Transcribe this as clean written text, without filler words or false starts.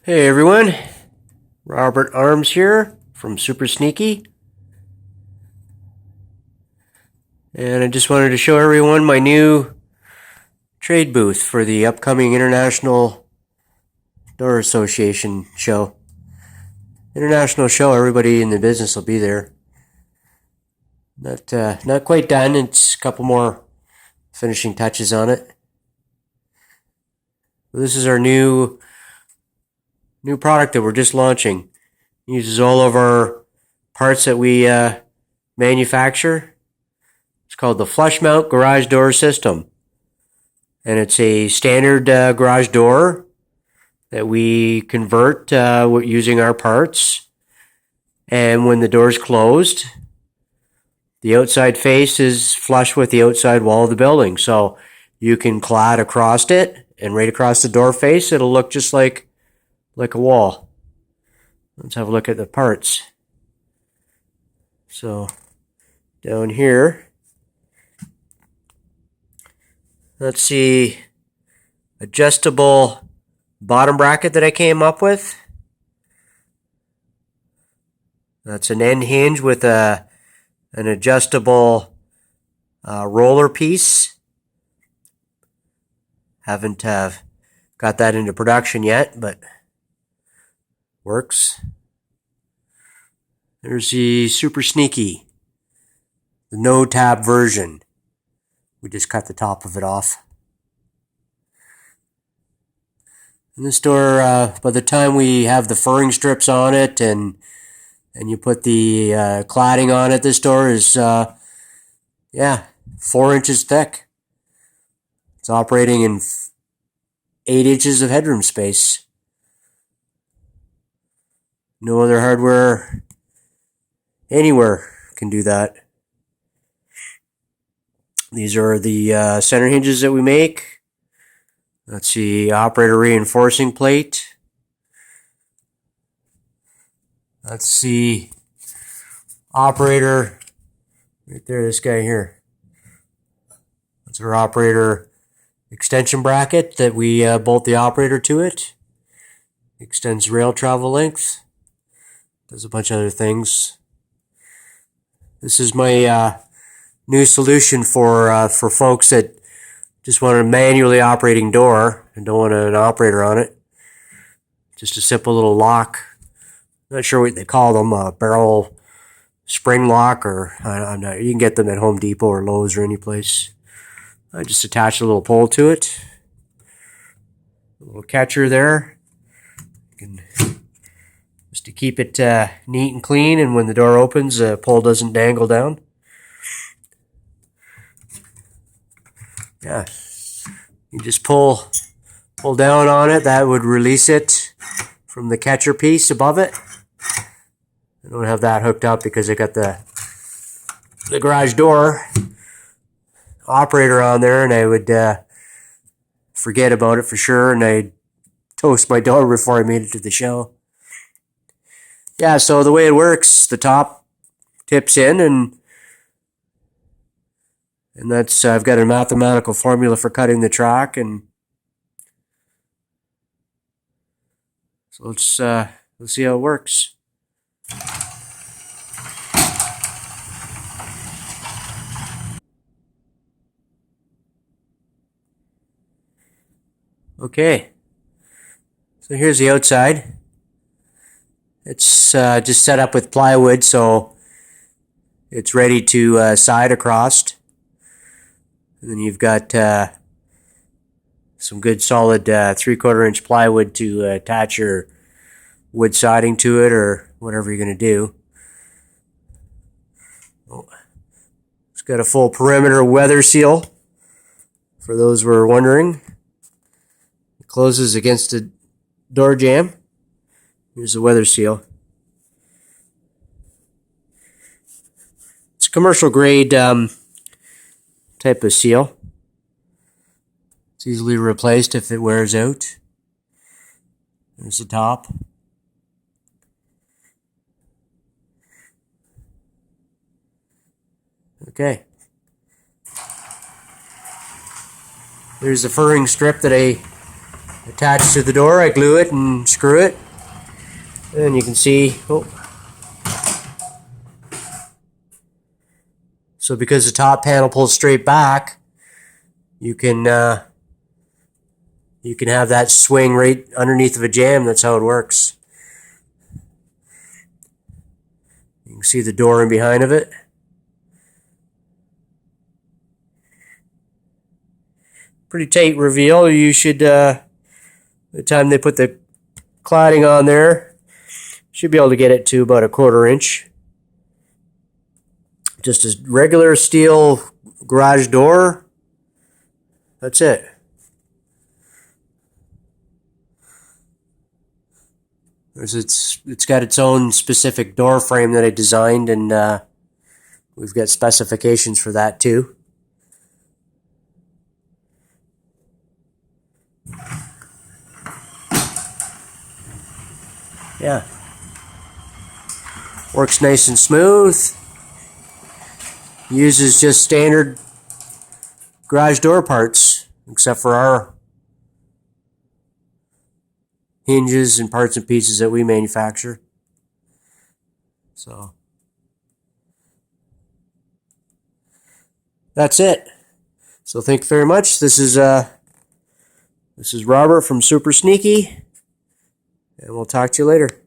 Hey everyone, Robert Arms here from Super Sneaky, and I just wanted to show everyone my new trade booth for the upcoming International Door Association show. International show, everybody in the business will be there. Not quite done, it's a couple more finishing touches on it. This is our new product that we're just launching. It uses all of our parts that we manufacture. It's called the flushmount garage door system. And it's a standard garage door that we convert using our parts. And when the door's closed, the outside face is flush with the outside wall of the building. So you can clad across it, and right across the door face, it'll look just like a wall. Let's have a look at the parts. So down here, let's see, adjustable bottom bracket that I came up with. That's an end hinge with an adjustable roller piece. Haven't got that into production yet, but works. There's the Super Sneaky, the no tab version. We just cut the top of it off. And this door, by the time we have the furring strips on it and you put the cladding on it, this door is 4 inches thick. It's operating in 8 inches of headroom space. No other hardware anywhere can do that. These are the center hinges that we make. That's the operator reinforcing plate. That's the operator right there, this guy here. That's our operator extension bracket that we bolt the operator to it. Extends rail travel length. Does a bunch of other things. This is my new solution for folks that just want a manually operating door and don't want an operator on it. Just a simple little lock. Not sure what they call them, a barrel spring lock, or I'm not. You can get them at Home Depot or Lowe's or any place. I just attach a little pole to it. A little catcher there. Just to keep it neat and clean, and when the door opens, the pole doesn't dangle down. Yeah, you just pull down on it. That would release it from the catcher piece above it. I don't have that hooked up because I got the garage door operator on there, and I would forget about it for sure, and I'd toast my door before I made it to the show. Yeah, so the way it works, the top tips in, and that's I've got a mathematical formula for cutting the track, and so let's see how it works. Okay, so here's the outside. It's just set up with plywood, so it's ready to side across. And then you've got some good solid 3/4 inch plywood to attach your wood siding to it or whatever you're going to do. It's got a full perimeter weather seal, for those who are wondering. It closes against a door jamb. Here's the weather seal. It's a commercial grade type of seal. It's easily replaced if it wears out. There's the top. Okay. There's the furring strip that I attached to the door. I glue it and screw it. And you can see, oh. So because the top panel pulls straight back, you can have that swing right underneath of a jamb. That's how it works. You can see the door in behind of it. Pretty tight reveal. You should, by the time they put the cladding on there, should be able to get it to about 1/4 inch. Just a regular steel garage door. That's it. It's got its own specific door frame that I designed, and we've got specifications for that too. Yeah. Works nice and smooth. Uses just standard garage door parts, except for our hinges and parts and pieces that we manufacture. So that's it. So thank you very much. This is Robert from Super Sneaky, and we'll talk to you later.